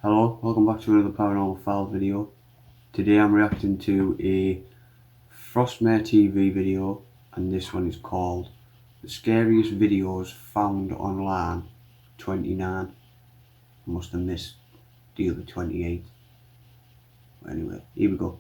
Hello, welcome back to another Paranormal File video. Today I'm reacting to a FROSTMATE TV video, and this one is called The Scariest Videos Found Online 29. I must have missed the other 28. Anyway, here we go.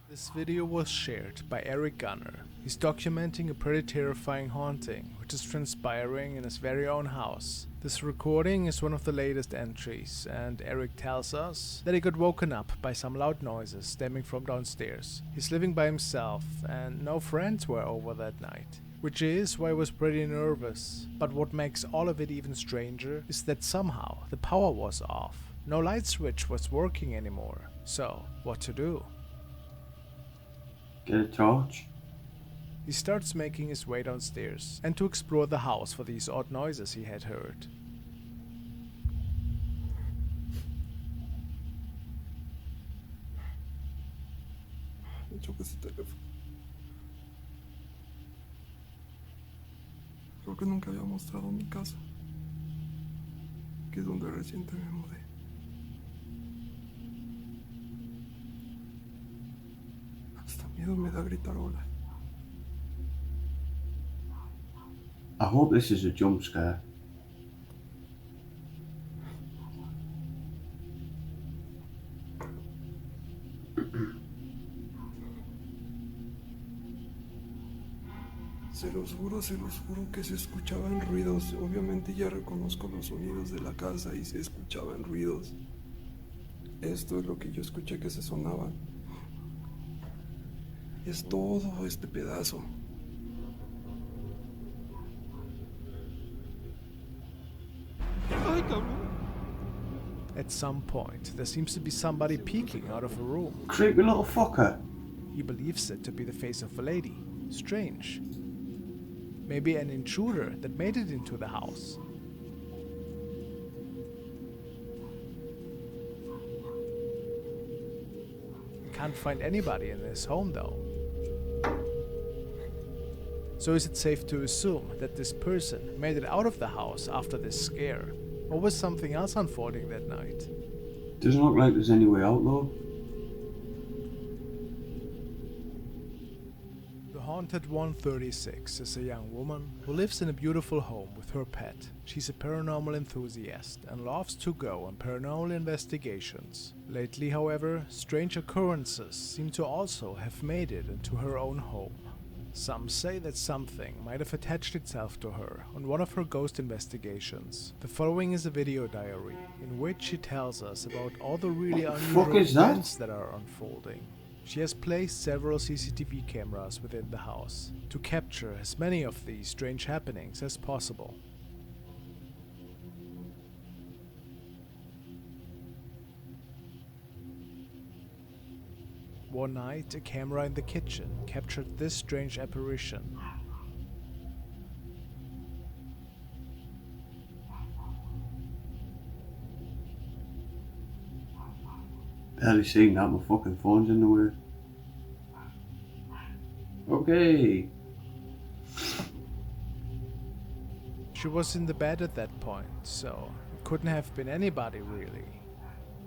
This video was shared by Eric Gunner. He's documenting a pretty terrifying haunting which is transpiring in his very own house. This recording is one of the latest entries, and Eric tells us that he got woken up by some loud noises stemming from downstairs. He's living by himself and no friends were over that night, which is why he was pretty nervous. But what makes all of it even stranger is that somehow the power was off. No light switch was working anymore. So, what to do? Get a torch. He starts making his way downstairs and to explore the house for these odd noises he had heard. Me choca ese teléfono. Creo que nunca había mostrado mi casa, que es donde reciente me mudé. Hasta miedo me da gritar hola. I hope this is a jump scare. Se los juro que se escuchaban ruidos. Obviamente ya reconozco los sonidos de la casa y se escuchaban ruidos. Esto es lo que yo escuché que se sonaban. Es todo este pedazo. ¡Ay, cabrón! At some point, there seems to be somebody peeking out of a room. Creepy little fucker. He believes it to be the face of a lady. Strange. Maybe an intruder that made it into the house. Can't find anybody in this home though. So is it safe to assume that this person made it out of the house after this scare? Or was something else unfolding that night? Doesn't look like there's any way out though. The Haunted 136 is a young woman who lives in a beautiful home with her pet. She's a paranormal enthusiast and loves to go on paranormal investigations. Lately, however, strange occurrences seem to also have made it into her own home. Some say that something might have attached itself to her on one of her ghost investigations. The following is a video diary in which she tells us about all the really unusual events that are unfolding. She has placed several CCTV cameras within the house to capture as many of these strange happenings as possible. One night, a camera in the kitchen captured this strange apparition. Barely seeing that, my fucking phone's in the way. Okay. She was in the bed at that point, so it couldn't have been anybody really.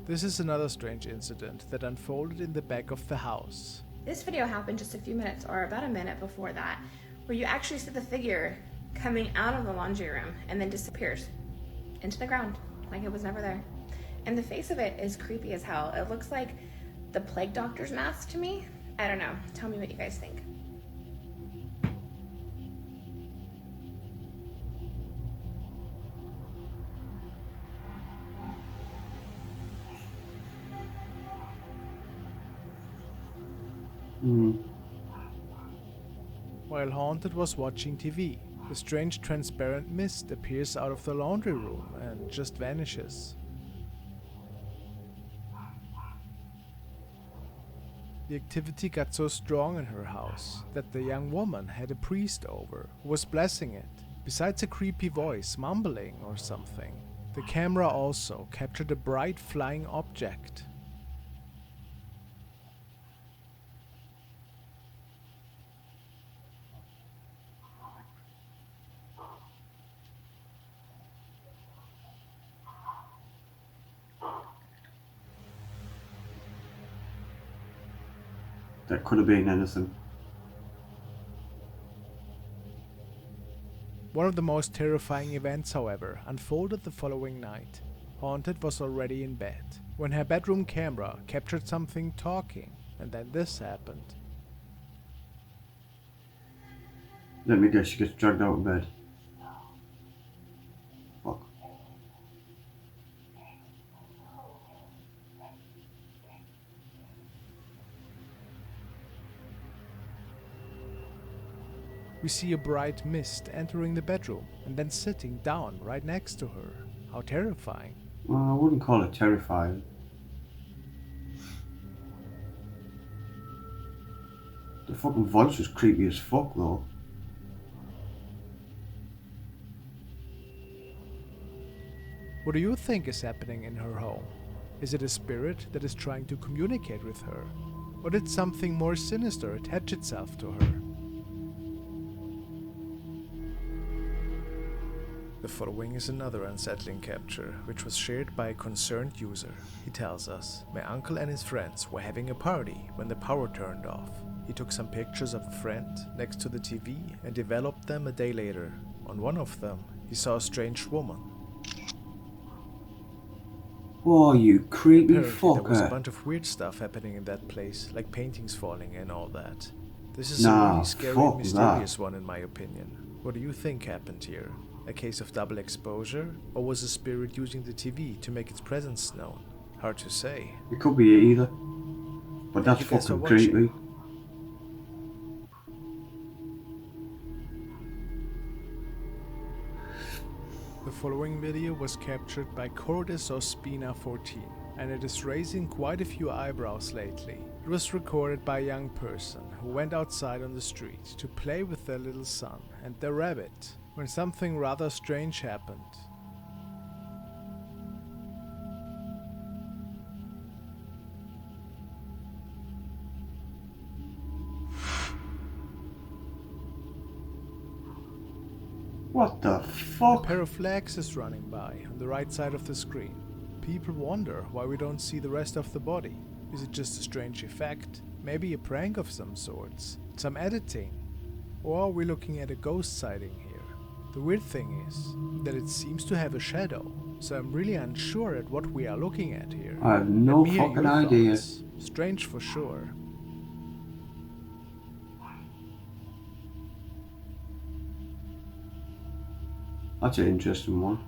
This is another strange incident that unfolded in the back of the house. This video happened just a few minutes, or about a minute before that, where you actually see the figure coming out of the laundry room and then disappears into the ground, like it was never there. And the face of it is creepy as hell. It looks like the plague doctor's mask to me. I don't know. Tell me what you guys think. While Haunted was watching TV, the strange transparent mist appears out of the laundry room and just vanishes. The activity got so strong in her house that the young woman had a priest over who was blessing it, besides a creepy voice mumbling or something. The camera also captured a bright flying object. That could have been anything. One of the most terrifying events, however, unfolded the following night. Haunted was already in bed when her bedroom camera captured something talking, and then this happened. Let me guess, she gets dragged out of bed. Fuck. We see a bright mist entering the bedroom and then sitting down right next to her. How terrifying. Well, I wouldn't call it terrifying. The fucking voice was creepy as fuck though. What do you think is happening in her home? Is it a spirit that is trying to communicate with her? Or did something more sinister attach itself to her? The following is another unsettling capture, which was shared by a concerned user. He tells us, "My uncle and his friends were having a party when the power turned off. He took some pictures of a friend next to the TV and developed them a day later. On one of them, he saw a strange woman. Oh, you creepy Apparently, there was a fucker. bunch of weird stuff happening in that place, like paintings falling and all that. This is a Nah, really scary fuck and mysterious one in my opinion. What do you think happened here? A case of double exposure? Or was a spirit using the TV to make its presence known? Hard to say. It could be either. But that's you guys for fucking watching. creepy. The following video was captured by Cordysospina14, and it is raising quite a few eyebrows lately. It was recorded by a young person who went outside on the street to play with their little son and their rabbit, when something rather strange happened. What the A fuck? pair of flags is running by on the right side of the screen. People wonder why we don't see the rest of the body. Is it just a strange effect? Maybe a prank of some sorts? Some editing? Or are we looking at a ghost sighting here? The weird thing is that it seems to have a shadow, so I'm really unsure at what we are looking at here. I have no Let me hear fucking your idea. thoughts. Strange for sure. That's an interesting one.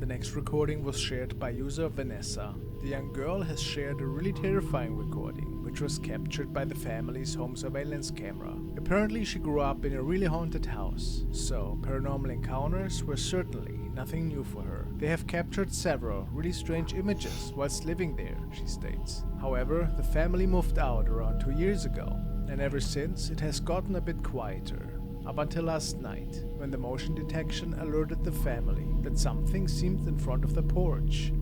The next recording was shared by user Vanessa. The young girl has shared a really terrifying recording, which was captured by the family's home surveillance camera. Apparently she grew up in a really haunted house, so paranormal encounters were certainly nothing new for her. They have captured several really strange images whilst living there, she states. However, the family moved out around 2 years ago, and ever since it has gotten a bit quieter. Up until last night, when the motion detection alerted the family that something seemed in front of the porch.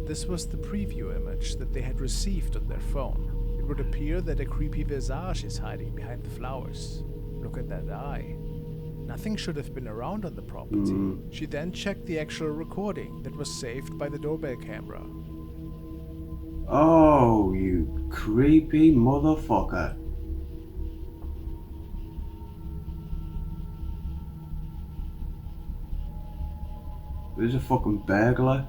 This was the preview image that they had received on their phone. It would appear that a creepy visage is hiding behind the flowers. Look at that eye. Nothing should have been around on the property. She then checked the actual recording that was saved by the doorbell camera. Oh, you creepy motherfucker. There's a fucking burglar.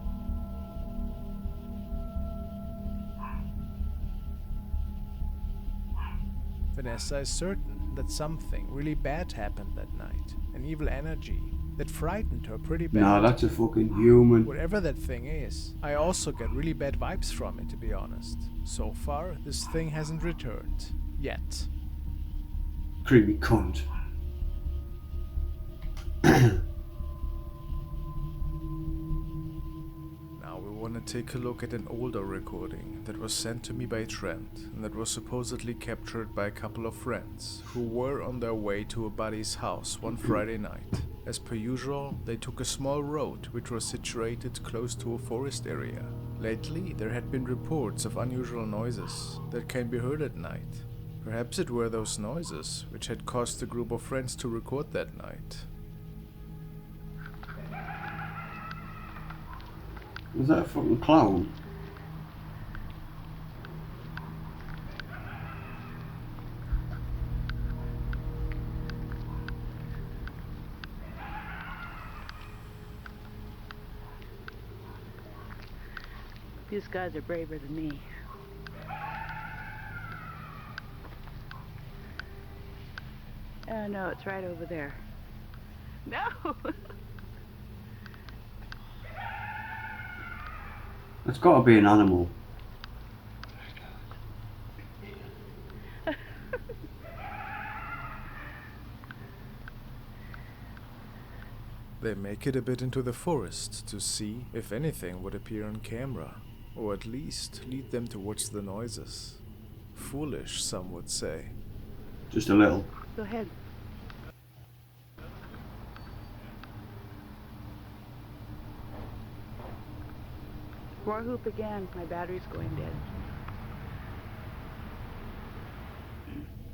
Vanessa is certain that something really bad happened that night. An evil energy that frightened her pretty bad. Nah, that's a fucking human. Whatever that thing is, I also get really bad vibes from it, to be honest. So far, this thing hasn't returned. Yet. Creepy cunt. Now we want to take a look at an older recording that was sent to me by Trent, and that was supposedly captured by a couple of friends who were on their way to a buddy's house one Friday night. As per usual, they took a small road which was situated close to a forest area. Lately, there had been reports of unusual noises that can be heard at night. Perhaps it were those noises which had caused the group of friends to record that night. Is that a fucking clown? These guys are braver than me. Oh no, it's right over there. No! It's got to be an animal. They make it a bit into the forest to see if anything would appear on camera, or at least lead them towards the noises. Foolish, some would say. Just a little. Go ahead. More hoop again. My battery's going dead.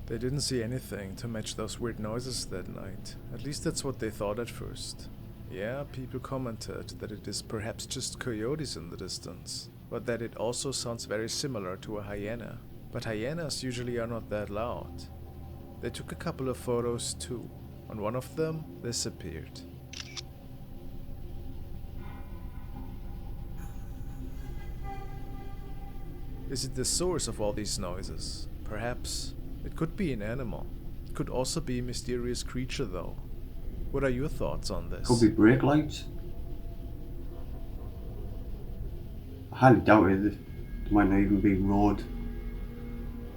They didn't see anything to match those weird noises that night. At least that's what they thought at first. Yeah, people commented that it is perhaps just coyotes in the distance, but that it also sounds very similar to a hyena. But hyenas usually are not that loud. They took a couple of photos too. On one of them, this appeared. Is it the source of all these noises? Perhaps. It could be an animal. It could also be a mysterious creature though. What are your thoughts on this? Could be brake lights. I highly doubt it. There might not even be road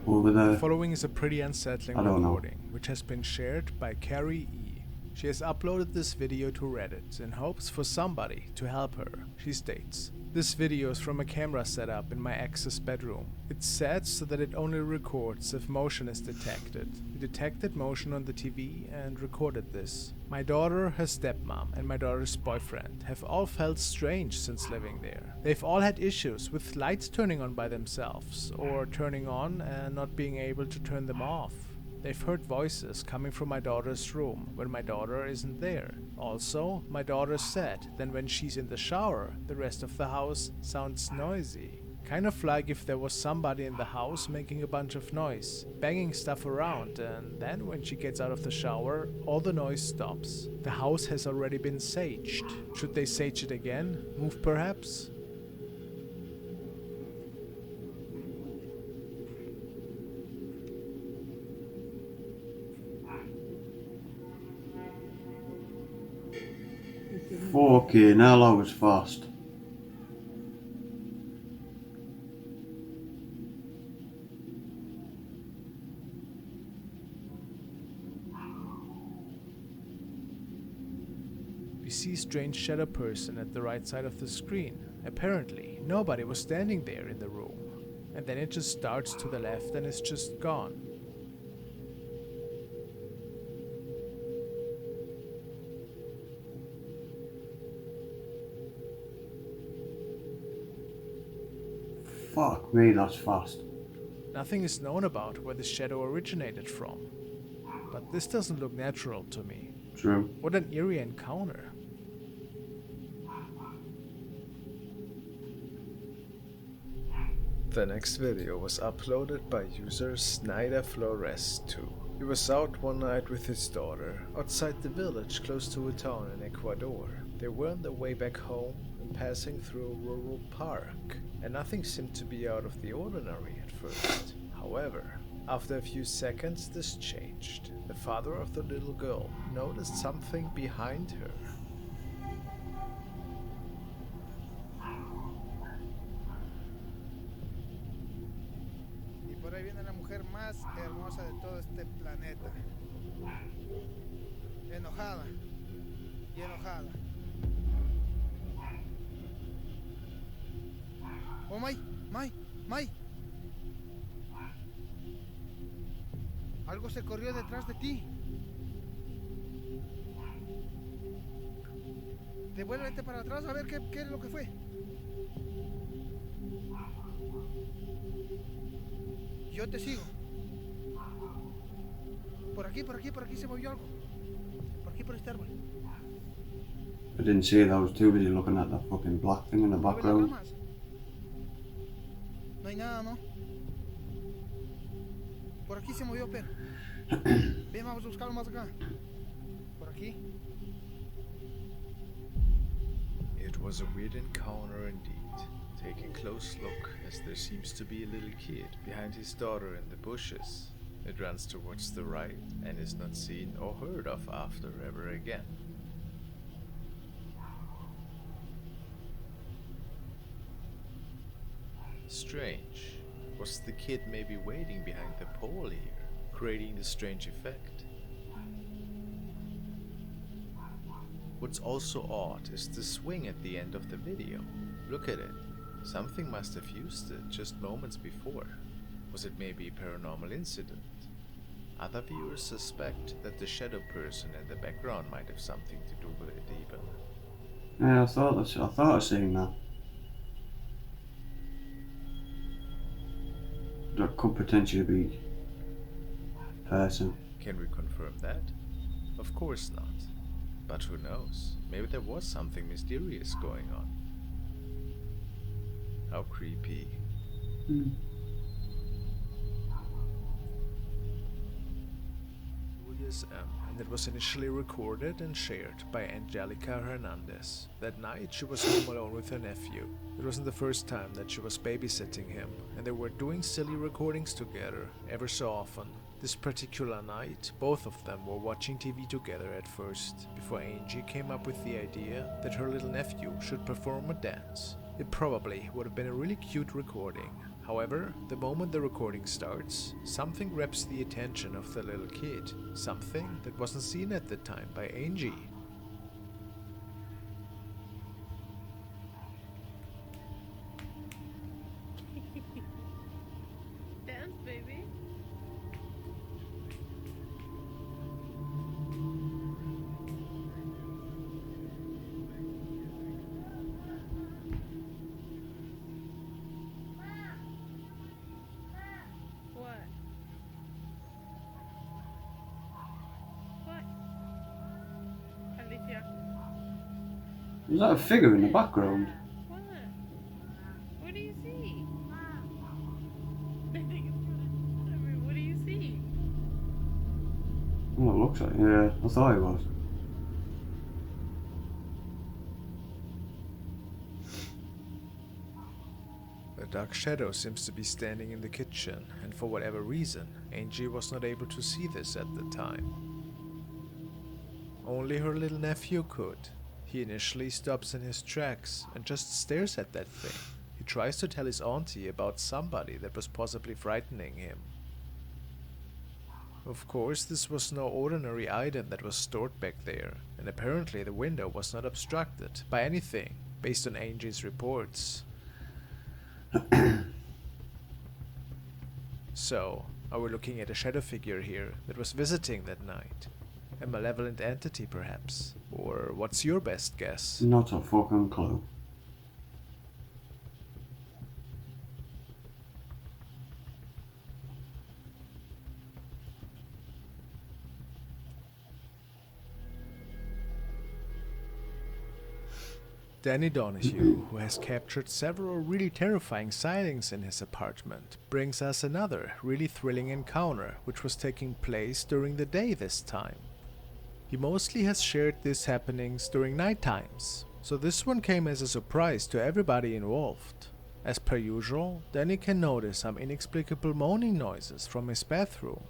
over there. The following is a pretty unsettling I don't know. recording, which has been shared by Carrie E. She has uploaded this video to Reddit in hopes for somebody to help her. She states, "This video is from a camera setup in my ex's bedroom. It's set so that it only records if motion is detected. We detected motion on the TV and recorded this. My daughter, her stepmom, and my daughter's boyfriend have all felt strange since living there. They've all had issues with lights turning on by themselves, or turning on and not being able to turn them off. They've heard voices coming from my daughter's room when my daughter isn't there. Also, my daughter said that when she's in the shower, the rest of the house sounds noisy. Kind of like if there was somebody in the house making a bunch of noise, banging stuff around, and then when she gets out of the shower, all the noise stops. The house has already been saged. Should they sage it again? Move perhaps?" Fucking hell, I was fast. We see a strange shadow person at the right side of the screen. Apparently, nobody was standing there in the room. And then it just starts to the left and is just gone. Fuck me, that's fast. Nothing is known about where the shadow originated from. But this doesn't look natural to me. True. What an eerie encounter. The next video was uploaded by user SnyderFlores2. He was out one night with his daughter, outside the village close to a town in Ecuador. They were on their way back home and passing through a rural park, and nothing seemed to be out of the ordinary at first. However, after a few seconds this changed. The father of the little girl noticed something behind her. Y por ahí viene la mujer más hermosa de todo este planeta. Enojada y enojada. Oh, May. Algo se corrió detrás de ti. Devuélvete para atrás a ver qué es lo que fue. Yo te sigo. Por aquí se movió algo. Por aquí, por este árbol. I didn't see it, I was too busy looking at that fucking black thing in the Mueve las background. ramas. No hay nada, ¿no? Por aquí se movió, Per. Ven, vamos a buscarlo más acá. Por aquí. It was a weird encounter indeed. Take a close look, as there seems to be a little kid behind his daughter in the bushes. It runs towards the right and is not seen or heard of after ever again. Strange. Was the kid maybe waiting behind the pole here, creating the strange effect? What's also odd is the swing at the end of the video. Look at it. Something must have used it just moments before. Was it maybe a paranormal incident? Other viewers suspect that the shadow person in the background might have something to do with it even. Yeah, I thought I seen that. That could potentially be a person. Can we confirm that? Of course not. But who knows? Maybe there was something mysterious going on. How creepy. Julius M. And it was initially recorded and shared by Angelica Hernandez. That night she was home alone with her nephew. It wasn't the first time that she was babysitting him, and they were doing silly recordings together ever so often. This particular night, both of them were watching TV together at first, before Angie came up with the idea that her little nephew should perform a dance. It probably would have been a really cute recording. However, the moment the recording starts, something grabs the attention of the little kid, something that wasn't seen at the time by Angie. Dance, baby. What? What? Alicia. Is that a figure in the background? What? What do you see? I think it's gonna. I mean, what do you see? Oh, it looks like, yeah, I thought it was. A dark shadow seems to be standing in the kitchen, and for whatever reason, Angie was not able to see this at the time. Only her little nephew could. He initially stops in his tracks and just stares at that thing. He tries to tell his auntie about somebody that was possibly frightening him. Of course, this was no ordinary item that was stored back there, and apparently the window was not obstructed by anything, based on Angie's reports. So, are we looking at a shadow figure here that was visiting that night? A malevolent entity, perhaps? Or what's your best guess? Not a fucking clue. Danny Donahue, who has captured several really terrifying sightings in his apartment, brings us another really thrilling encounter, which was taking place during the day this time. He mostly has shared these happenings during night times, so this one came as a surprise to everybody involved. As per usual, Danny can notice some inexplicable moaning noises from his bathroom.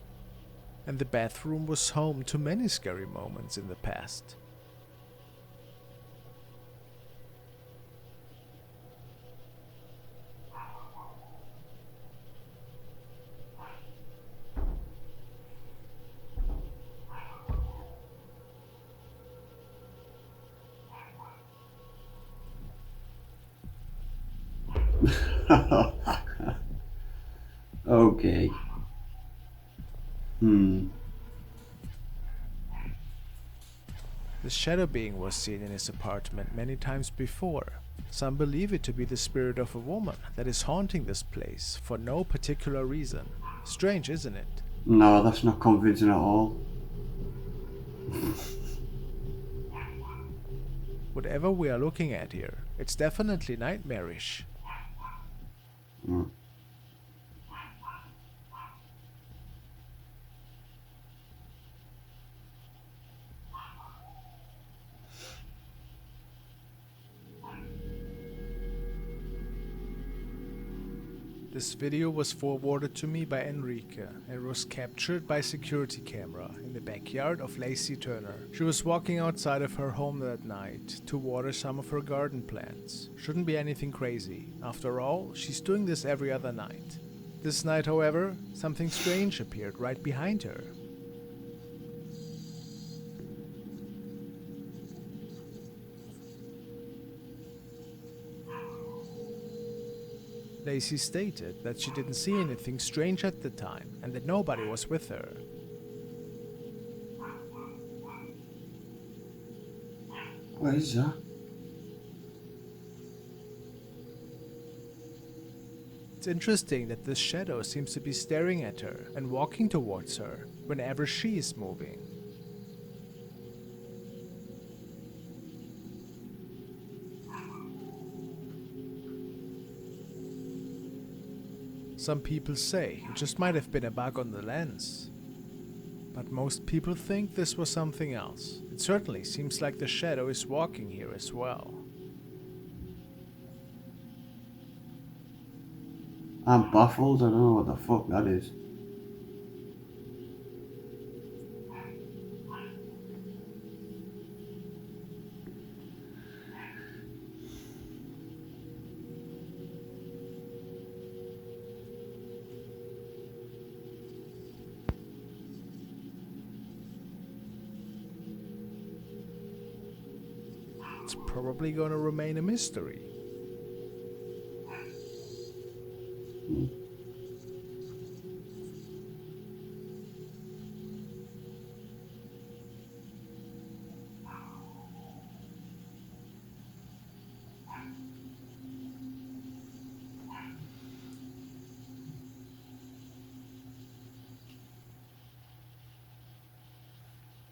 And the bathroom was home to many scary moments in the past. Okay. The shadow being was seen in his apartment many times before. Some believe it to be the spirit of a woman that is haunting this place for no particular reason. Strange, isn't it? No, that's not convincing at all. Whatever we are looking at here, it's definitely nightmarish. Mm. This video was forwarded to me by Enrique and was captured by security camera in the backyard of Lacey Turner. She was walking outside of her home that night to water some of her garden plants. Shouldn't be anything crazy. After all, she's doing this every other night. This night, however, something strange appeared right behind her. Lacey stated that she didn't see anything strange at the time and that nobody was with her. What is that? It's interesting that this shadow seems to be staring at her and walking towards her whenever she is moving. Some people say it just might have been a bug on the lens. But most people think this was something else. It certainly seems like the shadow is walking here as well. I'm baffled, I don't know what the fuck that is. It's probably gonna remain a mystery.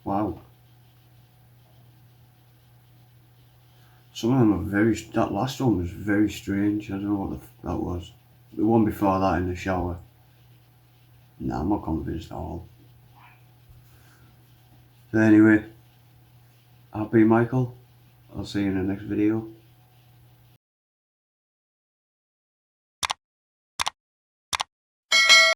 Wow. Some of them are very. That last one was very strange. I don't know what the that was. The one before that in the shower. Nah, I'm not convinced at all. So anyway, I've been Michael. I'll see you in the next video.